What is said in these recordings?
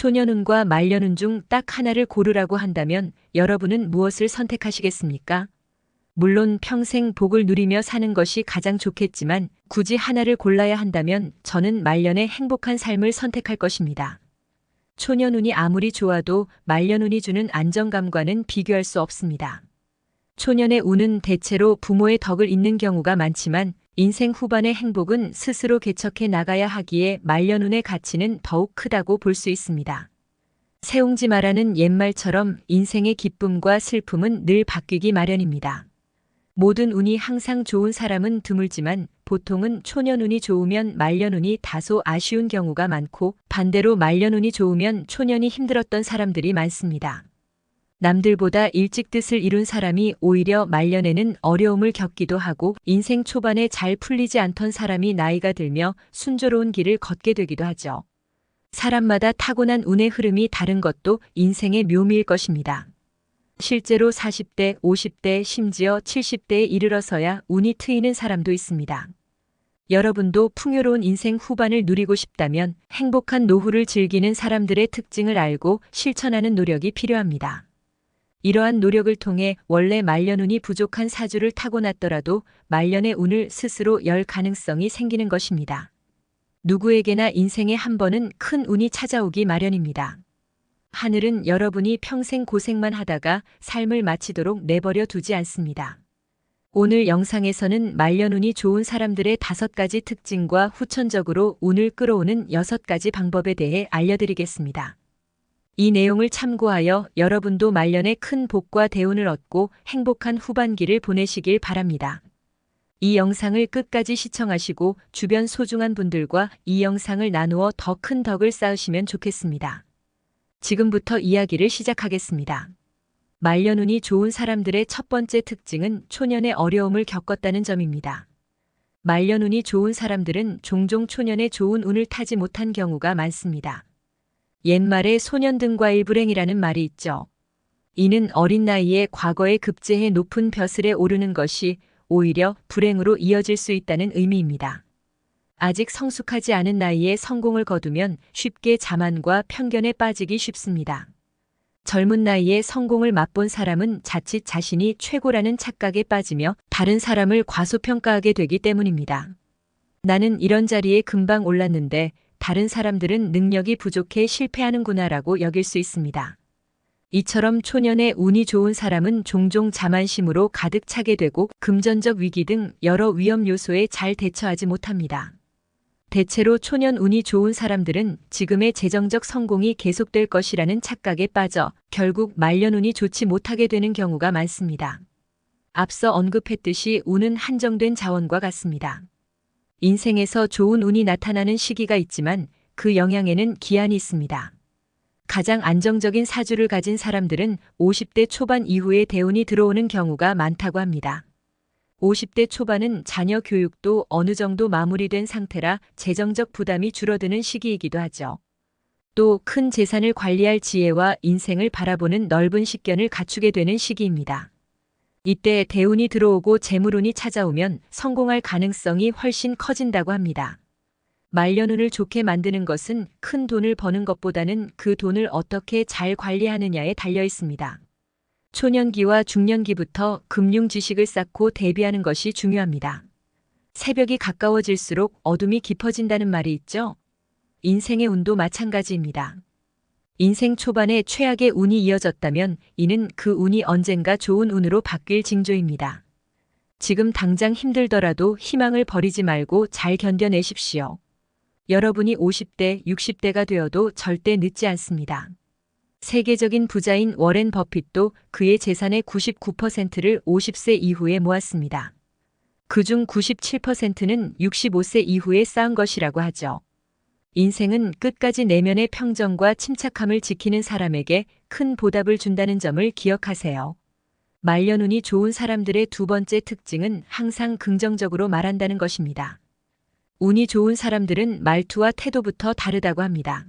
초년운과 말년운 중 딱 하나를 고르라고 한다면 여러분은 무엇을 선택하시겠습니까? 물론 평생 복을 누리며 사는 것이 가장 좋겠지만 굳이 하나를 골라야 한다면 저는 말년의 행복한 삶을 선택할 것입니다. 초년운이 아무리 좋아도 말년운이 주는 안정감과는 비교할 수 없습니다. 초년의 운은 대체로 부모의 덕을 잇는 경우가 많지만 인생 후반의 행복은 스스로 개척해 나가야 하기에 말년운의 가치는 더욱 크다고 볼 수 있습니다. 세옹지마라는 옛말처럼 인생의 기쁨과 슬픔은 늘 바뀌기 마련입니다. 모든 운이 항상 좋은 사람은 드물지만 보통은 초년운이 좋으면 말년운이 다소 아쉬운 경우가 많고 반대로 말년운이 좋으면 초년이 힘들었던 사람들이 많습니다. 남들보다 일찍 뜻을 이룬 사람이 오히려 말년에는 어려움을 겪기도 하고 인생 초반에 잘 풀리지 않던 사람이 나이가 들며 순조로운 길을 걷게 되기도 하죠. 사람마다 타고난 운의 흐름이 다른 것도 인생의 묘미일 것입니다. 실제로 40대, 50대, 심지어 70대에 이르러서야 운이 트이는 사람도 있습니다. 여러분도 풍요로운 인생 후반을 누리고 싶다면 행복한 노후를 즐기는 사람들의 특징을 알고 실천하는 노력이 필요합니다. 이러한 노력을 통해 원래 말년운이 부족한 사주를 타고났더라도 말년의 운을 스스로 열 가능성이 생기는 것입니다. 누구에게나 인생에 한 번은 큰 운이 찾아오기 마련입니다. 하늘은 여러분이 평생 고생만 하다가 삶을 마치도록 내버려 두지 않습니다. 오늘 영상에서는 말년운이 좋은 사람들의 5가지 특징과 후천적으로 운을 끌어오는 6가지 방법에 대해 알려드리겠습니다. 이 내용을 참고하여 여러분도 말년에 큰 복과 대운을 얻고 행복한 후반기를 보내시길 바랍니다. 이 영상을 끝까지 시청하시고 주변 소중한 분들과 이 영상을 나누어 더 큰 덕을 쌓으시면 좋겠습니다. 지금부터 이야기를 시작하겠습니다. 말년운이 좋은 사람들의 첫 번째 특징은 초년의 어려움을 겪었다는 점입니다. 말년운이 좋은 사람들은 종종 초년에 좋은 운을 타지 못한 경우가 많습니다. 옛말에 소년등과의 불행이라는 말이 있죠. 이는 어린 나이에 과거에 급제해 높은 벼슬에 오르는 것이 오히려 불행으로 이어질 수 있다는 의미입니다. 아직 성숙하지 않은 나이에 성공을 거두면 쉽게 자만과 편견에 빠지기 쉽습니다. 젊은 나이에 성공을 맛본 사람은 자칫 자신이 최고라는 착각에 빠지며 다른 사람을 과소평가하게 되기 때문입니다. 나는 이런 자리에 금방 올랐는데 다른 사람들은 능력이 부족해 실패하는구나라고 여길 수 있습니다. 이처럼 초년에 운이 좋은 사람은 종종 자만심으로 가득 차게 되고 금전적 위기 등 여러 위험 요소에 잘 대처하지 못합니다. 대체로 초년 운이 좋은 사람들은 지금의 재정적 성공이 계속될 것이라는 착각에 빠져 결국 말년 운이 좋지 못하게 되는 경우가 많습니다. 앞서 언급했듯이 운은 한정된 자원과 같습니다. 인생에서 좋은 운이 나타나는 시기가 있지만 그 영향에는 기한이 있습니다. 가장 안정적인 사주를 가진 사람들은 50대 초반 이후에 대운이 들어오는 경우가 많다고 합니다. 50대 초반은 자녀 교육도 어느 정도 마무리된 상태라 재정적 부담이 줄어드는 시기이기도 하죠. 또 큰 재산을 관리할 지혜와 인생을 바라보는 넓은 식견을 갖추게 되는 시기입니다. 이때 대운이 들어오고 재물운이 찾아오면 성공할 가능성이 훨씬 커진다고 합니다. 말년운을 좋게 만드는 것은 큰 돈을 버는 것보다는 그 돈을 어떻게 잘 관리하느냐에 달려 있습니다. 초년기와 중년기부터 금융 지식을 쌓고 대비하는 것이 중요합니다. 새벽이 가까워질수록 어둠이 깊어진다는 말이 있죠. 인생의 운도 마찬가지입니다. 인생 초반에 최악의 운이 이어졌다면 이는 그 운이 언젠가 좋은 운으로 바뀔 징조입니다. 지금 당장 힘들더라도 희망을 버리지 말고 잘 견뎌내십시오. 여러분이 50대, 60대가 되어도 절대 늦지 않습니다. 세계적인 부자인 워렌 버핏도 그의 재산의 99%를 50세 이후에 모았습니다. 그중 97%는 65세 이후에 쌓은 것이라고 하죠. 인생은 끝까지 내면의 평정과 침착함을 지키는 사람에게 큰 보답을 준다는 점을 기억하세요. 말년운이 좋은 사람들의 두 번째 특징은 항상 긍정적으로 말한다는 것입니다. 운이 좋은 사람들은 말투와 태도부터 다르다고 합니다.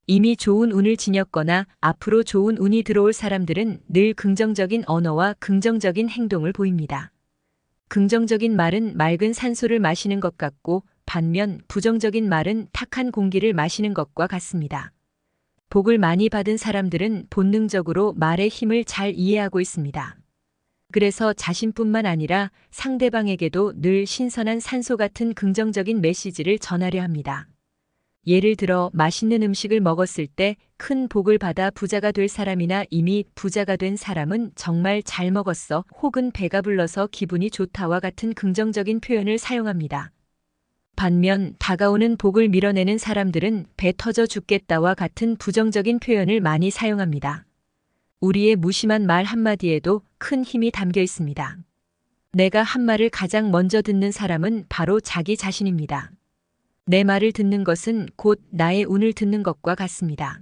이미 좋은 운을 지녔거나 앞으로 좋은 운이 들어올 사람들은 늘 긍정적인 언어와 긍정적인 행동을 보입니다. 긍정적인 말은 맑은 산소를 마시는 것 같고 반면 부정적인 말은 탁한 공기를 마시는 것과 같습니다. 복을 많이 받은 사람들은 본능적으로 말의 힘을 잘 이해하고 있습니다. 그래서 자신뿐만 아니라 상대방에게도 늘 신선한 산소 같은 긍정적인 메시지를 전하려 합니다. 예를 들어 맛있는 음식을 먹었을 때 큰 복을 받아 부자가 될 사람이나 이미 부자가 된 사람은 정말 잘 먹었어 혹은 배가 불러서 기분이 좋다와 같은 긍정적인 표현을 사용합니다. 반면 다가오는 복을 밀어내는 사람들은 배 터져 죽겠다와 같은 부정적인 표현을 많이 사용합니다. 우리의 무심한 말 한마디에도 큰 힘이 담겨 있습니다. 내가 한 말을 가장 먼저 듣는 사람은 바로 자기 자신입니다. 내 말을 듣는 것은 곧 나의 운을 듣는 것과 같습니다.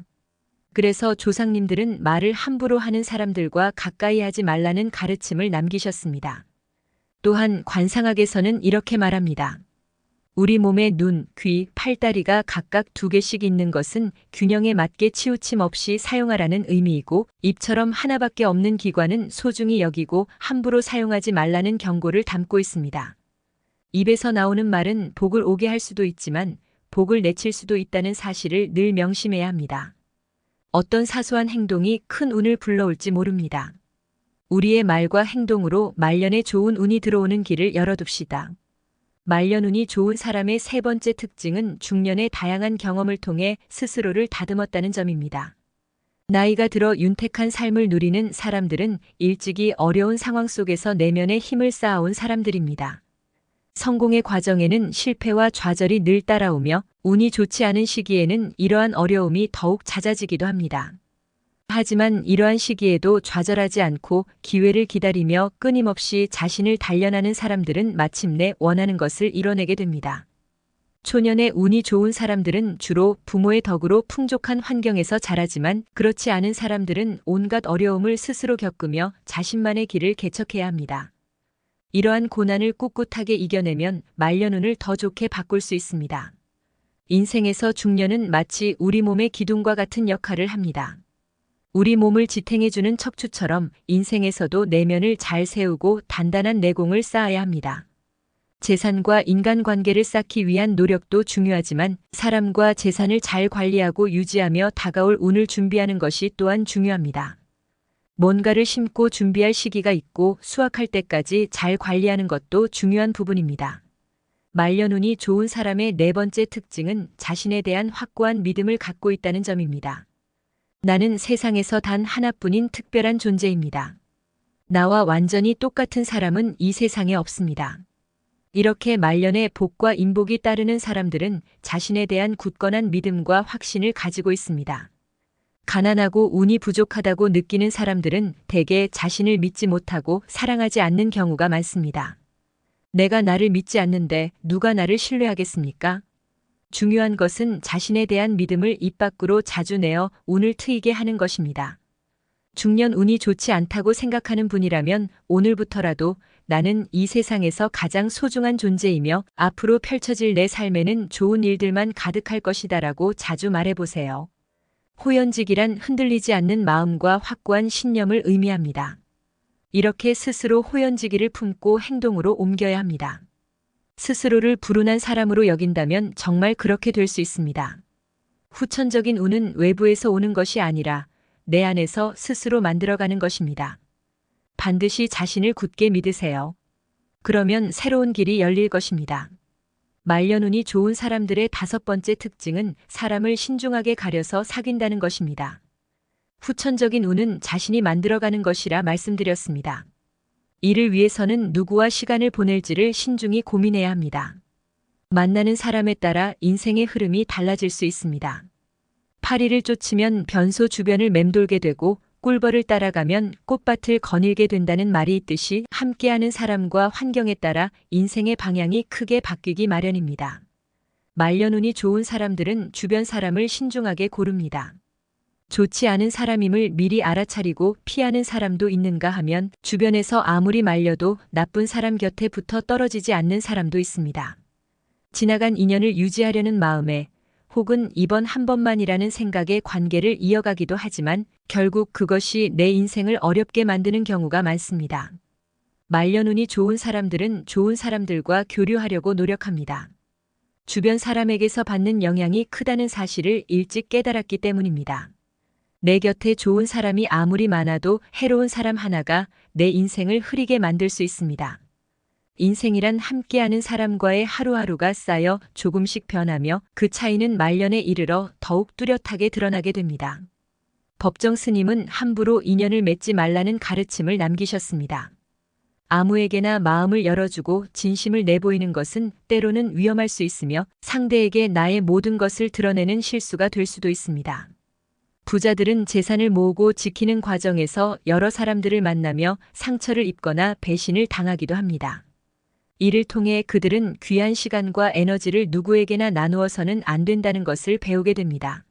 그래서 조상님들은 말을 함부로 하는 사람들과 가까이 하지 말라는 가르침을 남기셨습니다. 또한 관상학에서는 이렇게 말합니다. 우리 몸에 눈, 귀, 팔다리가 각각 2개씩 있는 것은 균형에 맞게 치우침 없이 사용하라는 의미이고 입처럼 하나밖에 없는 기관은 소중히 여기고 함부로 사용하지 말라는 경고를 담고 있습니다. 입에서 나오는 말은 복을 오게 할 수도 있지만 복을 내칠 수도 있다는 사실을 늘 명심해야 합니다. 어떤 사소한 행동이 큰 운을 불러올지 모릅니다. 우리의 말과 행동으로 말년에 좋은 운이 들어오는 길을 열어둡시다. 말년운이 좋은 사람의 3번째 특징은 중년의 다양한 경험을 통해 스스로를 다듬었다는 점입니다. 나이가 들어 윤택한 삶을 누리는 사람들은 일찍이 어려운 상황 속에서 내면의 힘을 쌓아온 사람들입니다. 성공의 과정에는 실패와 좌절이 늘 따라오며 운이 좋지 않은 시기에는 이러한 어려움이 더욱 잦아지기도 합니다. 하지만 이러한 시기에도 좌절하지 않고 기회를 기다리며 끊임없이 자신을 단련하는 사람들은 마침내 원하는 것을 이뤄내게 됩니다. 초년에 운이 좋은 사람들은 주로 부모의 덕으로 풍족한 환경에서 자라지만 그렇지 않은 사람들은 온갖 어려움을 스스로 겪으며 자신만의 길을 개척해야 합니다. 이러한 고난을 꿋꿋하게 이겨내면 말년운을 더 좋게 바꿀 수 있습니다. 인생에서 중년은 마치 우리 몸의 기둥과 같은 역할을 합니다. 우리 몸을 지탱해주는 척추처럼 인생에서도 내면을 잘 세우고 단단한 내공을 쌓아야 합니다. 재산과 인간관계를 쌓기 위한 노력도 중요하지만 사람과 재산을 잘 관리하고 유지하며 다가올 운을 준비하는 것이 또한 중요합니다. 뭔가를 심고 준비할 시기가 있고 수확할 때까지 잘 관리하는 것도 중요한 부분입니다. 말년운이 좋은 사람의 4번째 특징은 자신에 대한 확고한 믿음을 갖고 있다는 점입니다. 나는 세상에서 단 하나뿐인 특별한 존재입니다. 나와 완전히 똑같은 사람은 이 세상에 없습니다. 이렇게 말년에 복과 인복이 따르는 사람들은 자신에 대한 굳건한 믿음과 확신을 가지고 있습니다. 가난하고 운이 부족하다고 느끼는 사람들은 대개 자신을 믿지 못하고 사랑하지 않는 경우가 많습니다. 내가 나를 믿지 않는데 누가 나를 신뢰하겠습니까? 중요한 것은 자신에 대한 믿음을 입 밖으로 자주 내어 운을 트이게 하는 것입니다. 중년 운이 좋지 않다고 생각하는 분이라면 오늘부터라도 나는 이 세상에서 가장 소중한 존재이며 앞으로 펼쳐질 내 삶에는 좋은 일들만 가득할 것이다라고 자주 말해보세요. 호연직이란 흔들리지 않는 마음과 확고한 신념을 의미합니다. 이렇게 스스로 호연지기를 품고 행동으로 옮겨야 합니다. 스스로를 불운한 사람으로 여긴다면 정말 그렇게 될 수 있습니다. 후천적인 운은 외부에서 오는 것이 아니라 내 안에서 스스로 만들어가는 것입니다. 반드시 자신을 굳게 믿으세요. 그러면 새로운 길이 열릴 것입니다. 말년운이 좋은 사람들의 5번째 특징은 사람을 신중하게 가려서 사귄다는 것입니다. 후천적인 운은 자신이 만들어가는 것이라 말씀드렸습니다. 이를 위해서는 누구와 시간을 보낼지를 신중히 고민해야 합니다. 만나는 사람에 따라 인생의 흐름이 달라질 수 있습니다. 파리를 쫓으면 변소 주변을 맴돌게 되고 꿀벌을 따라가면 꽃밭을 거닐게 된다는 말이 있듯이 함께하는 사람과 환경에 따라 인생의 방향이 크게 바뀌기 마련입니다. 말년운이 좋은 사람들은 주변 사람을 신중하게 고릅니다. 좋지 않은 사람임을 미리 알아차리고 피하는 사람도 있는가 하면 주변에서 아무리 말려도 나쁜 사람 곁에 붙어 떨어지지 않는 사람도 있습니다. 지나간 인연을 유지하려는 마음에 혹은 이번 한 번만이라는 생각에 관계를 이어가기도 하지만 결국 그것이 내 인생을 어렵게 만드는 경우가 많습니다. 말년운이 좋은 사람들은 좋은 사람들과 교류하려고 노력합니다. 주변 사람에게서 받는 영향이 크다는 사실을 일찍 깨달았기 때문입니다. 내 곁에 좋은 사람이 아무리 많아도 해로운 사람 하나가 내 인생을 흐리게 만들 수 있습니다. 인생이란 함께하는 사람과의 하루하루가 쌓여 조금씩 변하며 그 차이는 말년에 이르러 더욱 뚜렷하게 드러나게 됩니다. 법정 스님은 함부로 인연을 맺지 말라는 가르침을 남기셨습니다. 아무에게나 마음을 열어주고 진심을 내보이는 것은 때로는 위험할 수 있으며 상대에게 나의 모든 것을 드러내는 실수가 될 수도 있습니다. 부자들은 재산을 모으고 지키는 과정에서 여러 사람들을 만나며 상처를 입거나 배신을 당하기도 합니다. 이를 통해 그들은 귀한 시간과 에너지를 누구에게나 나누어서는 안 된다는 것을 배우게 됩니다.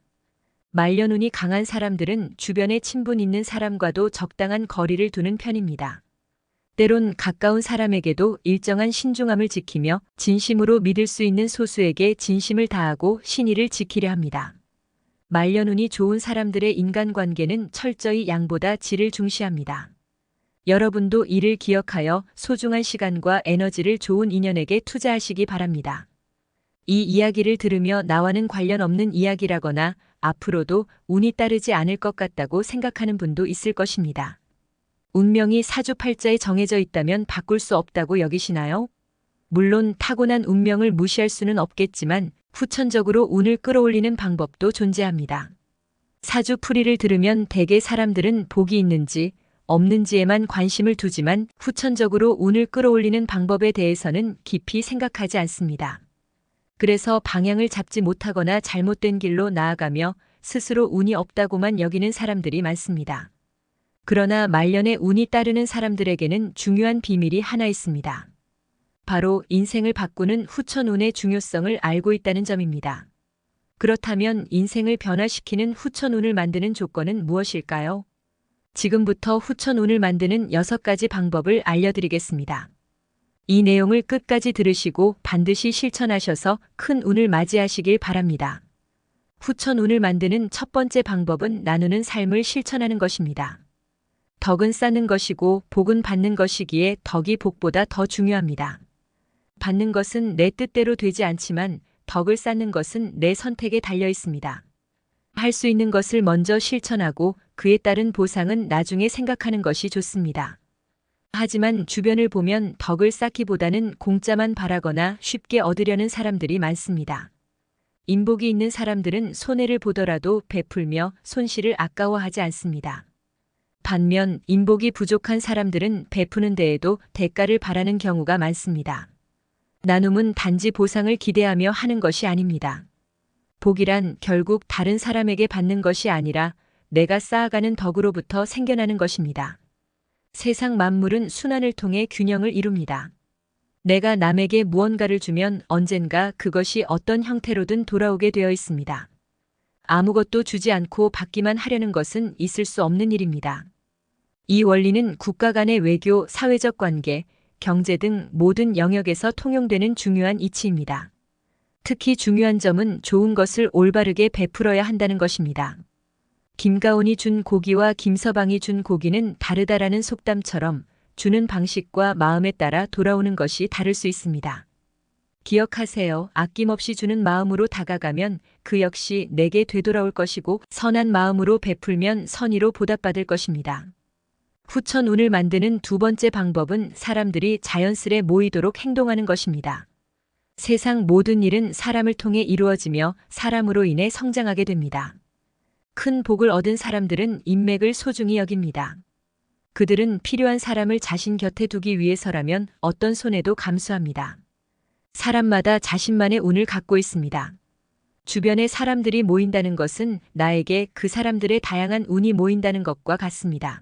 말년운이 강한 사람들은 주변에 친분 있는 사람과도 적당한 거리를 두는 편입니다. 때론 가까운 사람에게도 일정한 신중함을 지키며 진심으로 믿을 수 있는 소수에게 진심을 다하고 신의를 지키려 합니다. 말년운이 좋은 사람들의 인간관계는 철저히 양보다 질을 중시합니다. 여러분도 이를 기억하여 소중한 시간과 에너지를 좋은 인연에게 투자하시기 바랍니다. 이 이야기를 들으며 나와는 관련 없는 이야기라거나 앞으로도 운이 따르지 않을 것 같다고 생각하는 분도 있을 것입니다. 운명이 사주팔자에 정해져 있다면 바꿀 수 없다고 여기시나요? 물론 타고난 운명을 무시할 수는 없겠지만 후천적으로 운을 끌어올리는 방법도 존재합니다. 사주풀이를 들으면 대개 사람들은 복이 있는지 없는지에만 관심을 두지만 후천적으로 운을 끌어올리는 방법에 대해서는 깊이 생각하지 않습니다. 그래서 방향을 잡지 못하거나 잘못된 길로 나아가며 스스로 운이 없다고만 여기는 사람들이 많습니다. 그러나 말년에 운이 따르는 사람들에게는 중요한 비밀이 하나 있습니다. 바로 인생을 바꾸는 후천운의 중요성을 알고 있다는 점입니다. 그렇다면 인생을 변화시키는 후천운을 만드는 조건은 무엇일까요? 지금부터 후천운을 만드는 6가지 방법을 알려드리겠습니다. 이 내용을 끝까지 들으시고 반드시 실천하셔서 큰 운을 맞이하시길 바랍니다. 후천운을 만드는 첫 번째 방법은 나누는 삶을 실천하는 것입니다. 덕은 쌓는 것이고 복은 받는 것이기에 덕이 복보다 더 중요합니다. 받는 것은 내 뜻대로 되지 않지만 덕을 쌓는 것은 내 선택에 달려 있습니다. 할 수 있는 것을 먼저 실천하고 그에 따른 보상은 나중에 생각하는 것이 좋습니다. 하지만 주변을 보면 덕을 쌓기보다는 공짜만 바라거나 쉽게 얻으려는 사람들이 많습니다. 인복이 있는 사람들은 손해를 보더라도 베풀며 손실을 아까워하지 않습니다. 반면 인복이 부족한 사람들은 베푸는 데에도 대가를 바라는 경우가 많습니다. 나눔은 단지 보상을 기대하며 하는 것이 아닙니다. 복이란 결국 다른 사람에게 받는 것이 아니라 내가 쌓아가는 덕으로부터 생겨나는 것입니다. 세상 만물은 순환을 통해 균형을 이룹니다. 내가 남에게 무언가를 주면 언젠가 그것이 어떤 형태로든 돌아오게 되어 있습니다. 아무것도 주지 않고 받기만 하려는 것은 있을 수 없는 일입니다. 이 원리는 국가 간의 외교, 사회적 관계, 경제 등 모든 영역에서 통용되는 중요한 이치입니다. 특히 중요한 점은 좋은 것을 올바르게 베풀어야 한다는 것입니다. 김가온이 준 고기와 김서방이 준 고기는 다르다라는 속담처럼 주는 방식과 마음에 따라 돌아오는 것이 다를 수 있습니다. 기억하세요. 아낌없이 주는 마음으로 다가가면 그 역시 내게 되돌아올 것이고 선한 마음으로 베풀면 선의로 보답받을 것입니다. 후천운을 만드는 두 번째 방법은 사람들이 자연스레 모이도록 행동하는 것입니다. 세상 모든 일은 사람을 통해 이루어지며 사람으로 인해 성장하게 됩니다. 큰 복을 얻은 사람들은 인맥을 소중히 여깁니다. 그들은 필요한 사람을 자신 곁에 두기 위해서라면 어떤 손해도 감수합니다. 사람마다 자신만의 운을 갖고 있습니다. 주변에 사람들이 모인다는 것은 나에게 그 사람들의 다양한 운이 모인다는 것과 같습니다.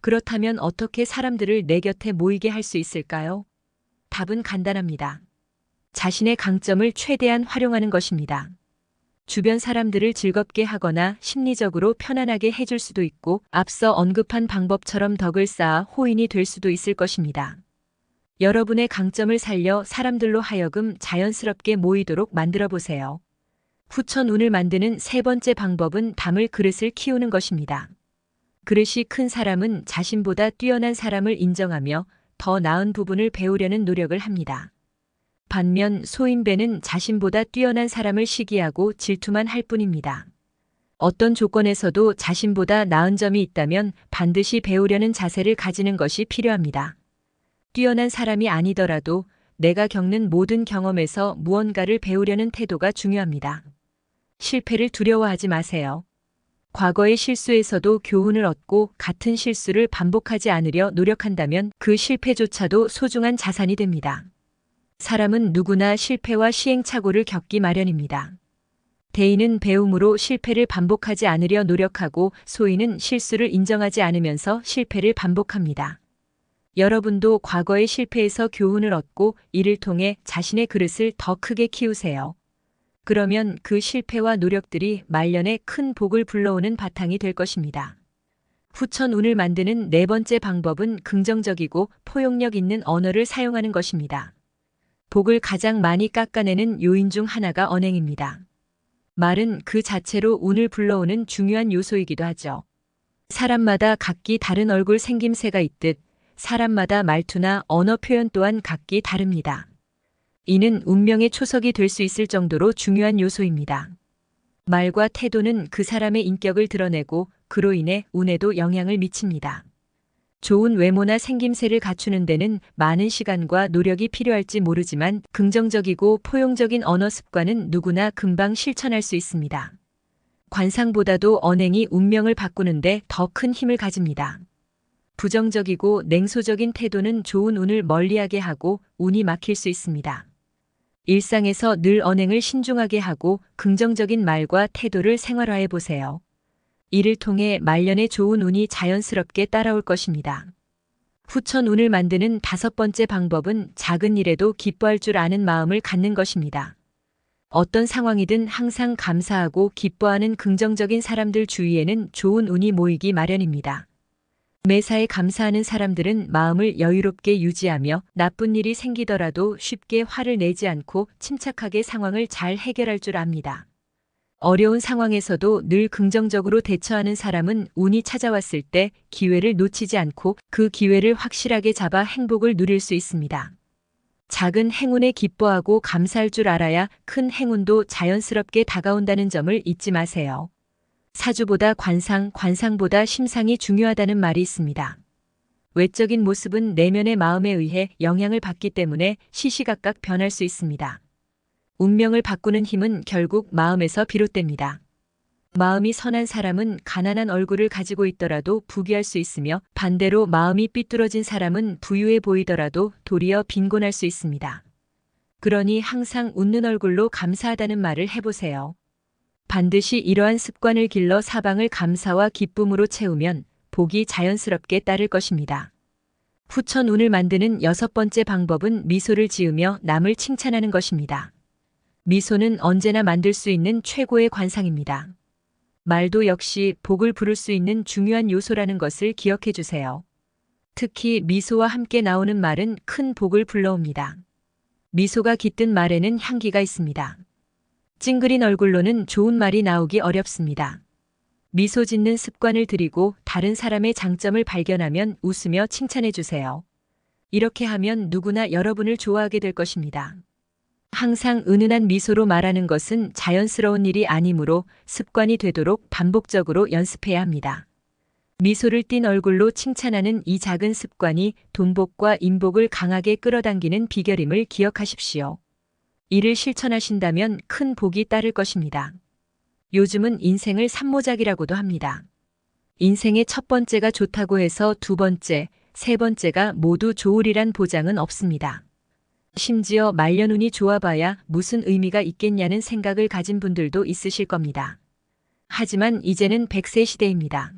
그렇다면 어떻게 사람들을 내 곁에 모이게 할 수 있을까요? 답은 간단합니다. 자신의 강점을 최대한 활용하는 것입니다. 주변 사람들을 즐겁게 하거나 심리적으로 편안하게 해줄 수도 있고 앞서 언급한 방법처럼 덕을 쌓아 호인이 될 수도 있을 것입니다. 여러분의 강점을 살려 사람들로 하여금 자연스럽게 모이도록 만들어 보세요. 후천운을 만드는 세 번째 방법은 담을 그릇을 키우는 것입니다. 그릇이 큰 사람은 자신보다 뛰어난 사람을 인정하며 더 나은 부분을 배우려는 노력을 합니다. 반면 소인배는 자신보다 뛰어난 사람을 시기하고 질투만 할 뿐입니다. 어떤 조건에서도 자신보다 나은 점이 있다면 반드시 배우려는 자세를 가지는 것이 필요합니다. 뛰어난 사람이 아니더라도 내가 겪는 모든 경험에서 무언가를 배우려는 태도가 중요합니다. 실패를 두려워하지 마세요. 과거의 실수에서도 교훈을 얻고 같은 실수를 반복하지 않으려 노력한다면 그 실패조차도 소중한 자산이 됩니다. 사람은 누구나 실패와 시행착오를 겪기 마련입니다. 대인은 배움으로 실패를 반복하지 않으려 노력하고 소인은 실수를 인정하지 않으면서 실패를 반복합니다. 여러분도 과거의 실패에서 교훈을 얻고 이를 통해 자신의 그릇을 더 크게 키우세요. 그러면 그 실패와 노력들이 말년에 큰 복을 불러오는 바탕이 될 것입니다. 후천 운을 만드는 네 번째 방법은 긍정적이고 포용력 있는 언어를 사용하는 것입니다. 복을 가장 많이 깎아내는 요인 중 하나가 언행입니다. 말은 그 자체로 운을 불러오는 중요한 요소이기도 하죠. 사람마다 각기 다른 얼굴 생김새가 있듯 사람마다 말투나 언어 표현 또한 각기 다릅니다. 이는 운명의 초석이 될 수 있을 정도로 중요한 요소입니다. 말과 태도는 그 사람의 인격을 드러내고 그로 인해 운에도 영향을 미칩니다. 좋은 외모나 생김새를 갖추는 데는 많은 시간과 노력이 필요할지 모르지만 긍정적이고 포용적인 언어 습관은 누구나 금방 실천할 수 있습니다. 관상보다도 언행이 운명을 바꾸는데 더 큰 힘을 가집니다. 부정적이고 냉소적인 태도는 좋은 운을 멀리하게 하고 운이 막힐 수 있습니다. 일상에서 늘 언행을 신중하게 하고 긍정적인 말과 태도를 생활화해 보세요. 이를 통해 말년에 좋은 운이 자연스럽게 따라올 것입니다. 후천 운을 만드는 다섯 번째 방법은 작은 일에도 기뻐할 줄 아는 마음을 갖는 것입니다. 어떤 상황이든 항상 감사하고 기뻐하는 긍정적인 사람들 주위에는 좋은 운이 모이기 마련입니다. 매사에 감사하는 사람들은 마음을 여유롭게 유지하며 나쁜 일이 생기더라도 쉽게 화를 내지 않고 침착하게 상황을 잘 해결할 줄 압니다. 어려운 상황에서도 늘 긍정적으로 대처하는 사람은 운이 찾아왔을 때 기회를 놓치지 않고 그 기회를 확실하게 잡아 행복을 누릴 수 있습니다. 작은 행운에 기뻐하고 감사할 줄 알아야 큰 행운도 자연스럽게 다가온다는 점을 잊지 마세요. 사주보다 관상, 관상보다 심상이 중요하다는 말이 있습니다. 외적인 모습은 내면의 마음에 의해 영향을 받기 때문에 시시각각 변할 수 있습니다. 운명을 바꾸는 힘은 결국 마음에서 비롯됩니다. 마음이 선한 사람은 가난한 얼굴을 가지고 있더라도 부귀할 수 있으며 반대로 마음이 삐뚤어진 사람은 부유해 보이더라도 도리어 빈곤할 수 있습니다. 그러니 항상 웃는 얼굴로 감사하다는 말을 해보세요. 반드시 이러한 습관을 길러 사방을 감사와 기쁨으로 채우면 복이 자연스럽게 따를 것입니다. 후천 운을 만드는 여섯 번째 방법은 미소를 지으며 남을 칭찬하는 것입니다. 미소는 언제나 만들 수 있는 최고의 관상입니다. 말도 역시 복을 부를 수 있는 중요한 요소라는 것을 기억해 주세요. 특히 미소와 함께 나오는 말은 큰 복을 불러옵니다. 미소가 깃든 말에는 향기가 있습니다. 찡그린 얼굴로는 좋은 말이 나오기 어렵습니다. 미소 짓는 습관을 들이고 다른 사람의 장점을 발견하면 웃으며 칭찬해 주세요. 이렇게 하면 누구나 여러분을 좋아하게 될 것입니다. 항상 은은한 미소로 말하는 것은 자연스러운 일이 아니므로 습관이 되도록 반복적으로 연습해야 합니다. 미소를 띤 얼굴로 칭찬하는 이 작은 습관이 돈복과 인복을 강하게 끌어당기는 비결임을 기억하십시오. 이를 실천하신다면 큰 복이 따를 것입니다. 요즘은 인생을 삼모작이라고도 합니다. 인생의 첫 번째가 좋다고 해서 두 번째, 세 번째가 모두 좋으리란 보장은 없습니다. 심지어 말년운이 좋아봐야 무슨 의미가 있겠냐는 생각을 가진 분들도 있으실 겁니다. 하지만 이제는 100세 시대입니다.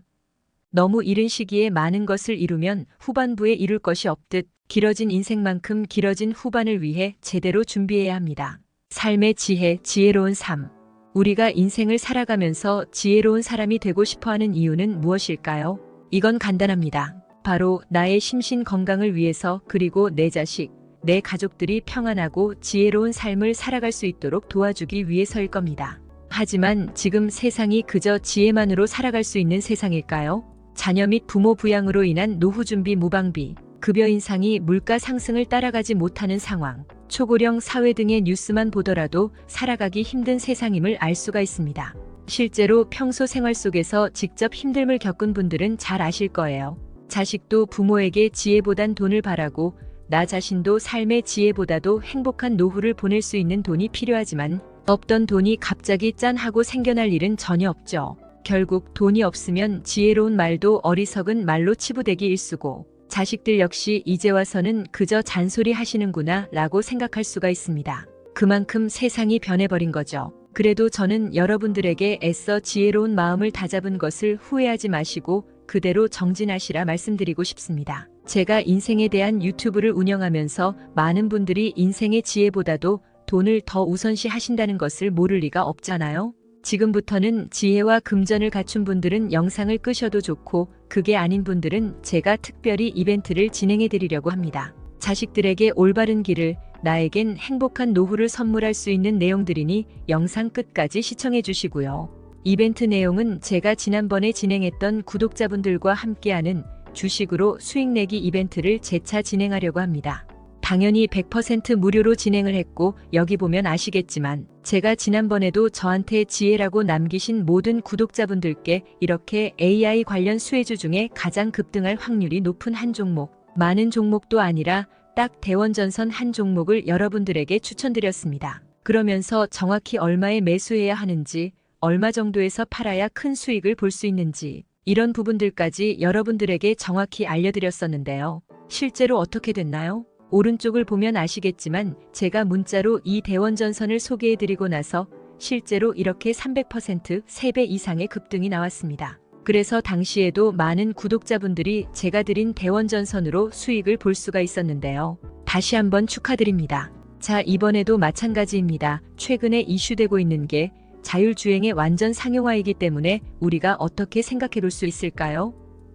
너무 이른 시기에 많은 것을 이루면 후반부에 이룰 것이 없듯 길어진 인생만큼 길어진 후반을 위해 제대로 준비해야 합니다. 삶의 지혜, 지혜로운 삶. 우리가 인생을 살아가면서 지혜로운 사람이 되고 싶어하는 이유는 무엇일까요? 이건 간단합니다. 바로 나의 심신 건강을 위해서 그리고 내 자식, 내 가족들이 평안하고 지혜로운 삶을 살아갈 수 있도록 도와주기 위해서일 겁니다. 하지만 지금 세상이 그저 지혜만으로 살아갈 수 있는 세상일까요? 자녀 및 부모 부양으로 인한 노후 준비 무방비, 급여 인상이 물가 상승을 따라가지 못하는 상황, 초고령 사회 등의 뉴스만 보더라도 살아가기 힘든 세상임을 알 수가 있습니다. 실제로 평소 생활 속에서 직접 힘듦을 겪은 분들은 잘 아실 거예요. 자식도 부모에게 지혜보단 돈을 바라고 나 자신도 삶의 지혜보다도 행복한 노후를 보낼 수 있는 돈이 필요하지만 없던 돈이 갑자기 짠 하고 생겨날 일은 전혀 없죠. 결국 돈이 없으면 지혜로운 말도 어리석은 말로 치부되기 일쑤고 자식들 역시 이제 와서는 그저 잔소리 하시는구나 라고 생각할 수가 있습니다. 그만큼 세상이 변해버린 거죠. 그래도 저는 여러분들에게 애써 지혜로운 마음을 다잡은 것을 후회하지 마시고 그대로 정진하시라 말씀드리고 싶습니다. 제가 인생에 대한 유튜브를 운영하면서 많은 분들이 인생의 지혜보다도 돈을 더 우선시 하신다는 것을 모를 리가 없잖아요. 지금부터는 지혜와 금전을 갖춘 분들은 영상을 끄셔도 좋고 그게 아닌 분들은 제가 특별히 이벤트를 진행해 드리려고 합니다. 자식들에게 올바른 길을, 나에겐 행복한 노후를 선물할 수 있는 내용들이니 영상 끝까지 시청해 주시고요. 이벤트 내용은 제가 지난번에 진행했던 구독자분들과 함께하는 주식으로 수익 내기 이벤트를 재차 진행하려고 합니다. 당연히 100% 무료로 진행을 했고 여기 보면 아시겠지만 제가 지난번에도 저한테 지혜라고 남기신 모든 구독자분들께 이렇게 AI 관련 수혜주 중에 가장 급등할 확률이 높은 한 종목, 많은 종목도 아니라 딱 대원전선 한 종목을 여러분들에게 추천드렸습니다. 그러면서 정확히 얼마에 매수해야 하는지, 얼마 정도에서 팔아야 큰 수익을 볼 수 있는지 이런 부분들까지 여러분들에게 정확히 알려드렸었는데요. 실제로 어떻게 됐나요? 오른쪽을 보면 아시겠지만 제가 문자로 이 대원전선을 소개해드리고 나서 실제로 이렇게 300% 3배 이상의 급등이 나왔습니다. 그래서 당시에도 많은 구독자분들이 제가 드린 대원전선으로 수익을 볼 수가 있었는데요. 다시 한번 축하드립니다. 자, 이번에도 마찬가지입니다. 최근에 이슈되고 있는 게 자율주행의 완전 상용화이기 때문에 우리가 어떻게 생각해 볼 수 있을까요?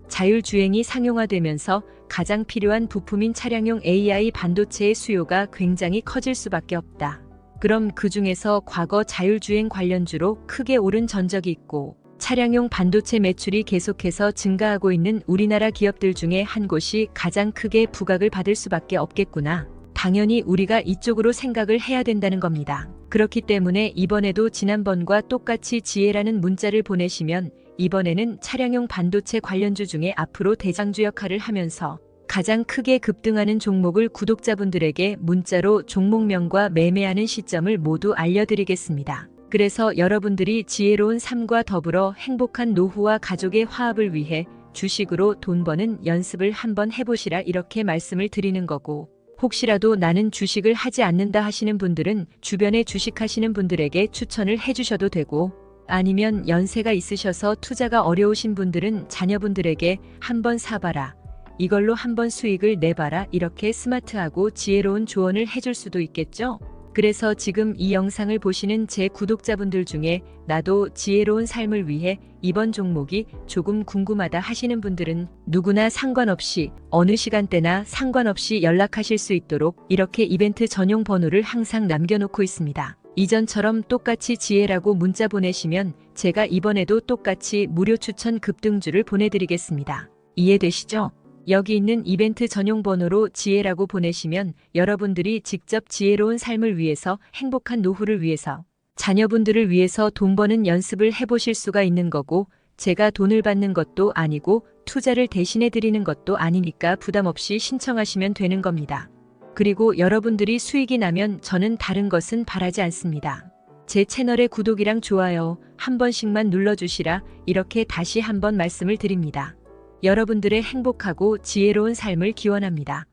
자율주행이 상용화되면서 가장 필요한 부품인 차량용 AI 반도체의 수요가 굉장히 커질 수밖에 없다. 그럼 그 중에서 과거 자율주행 관련주로 크게 오른 전적이 있고 차량용 반도체 매출이 계속해서 증가하고 있는 우리나라 기업들 중에 한 곳이 가장 크게 부각을 받을 수밖에 없겠구나. 당연히 우리가 이쪽으로 생각을 해야 된다는 겁니다. 그렇기 때문에 이번에도 지난번과 똑같이 지혜라는 문자를 보내시면 이번에는 차량용 반도체 관련주 중에 앞으로 대장주 역할을 하면서 가장 크게 급등하는 종목을 구독자분들에게 문자로 종목명과 매매하는 시점을 모두 알려드리겠습니다. 그래서 여러분들이 지혜로운 삶과 더불어 행복한 노후와 가족의 화합을 위해 주식으로 돈 버는 연습을 한번 해보시라 이렇게 말씀을 드리는 거고, 혹시라도 나는 주식을 하지 않는다 하시는 분들은 주변에 주식하시는 분들에게 추천을 해주셔도 되고, 아니면 연세가 있으셔서 투자가 어려우신 분들은 자녀분들에게 한번 사봐라, 이걸로 한번 수익을 내봐라 이렇게 스마트하고 지혜로운 조언을 해줄 수도 있겠죠? 그래서 지금 이 영상을 보시는 제 구독자분들 중에 나도 지혜로운 삶을 위해 이번 종목이 조금 궁금하다 하시는 분들은 누구나 상관없이 어느 시간대나 상관없이 연락하실 수 있도록 이렇게 이벤트 전용 번호를 항상 남겨놓고 있습니다. 이전처럼 똑같이 지혜라고 문자 보내시면 제가 이번에도 똑같이 무료 추천 급등주를 보내드리겠습니다. 이해되시죠? 여기 있는 이벤트 전용 번호로 지혜라고 보내시면 여러분들이 직접 지혜로운 삶을 위해서, 행복한 노후를 위해서, 자녀분들을 위해서 돈 버는 연습을 해보실 수가 있는 거고, 제가 돈을 받는 것도 아니고 투자를 대신해 드리는 것도 아니니까 부담 없이 신청하시면 되는 겁니다. 그리고 여러분들이 수익이 나면 저는 다른 것은 바라지 않습니다. 제 채널의 구독이랑 좋아요 한 번씩만 눌러주시라 이렇게 다시 한번 말씀을 드립니다. 여러분들의 행복하고 지혜로운 삶을 기원합니다.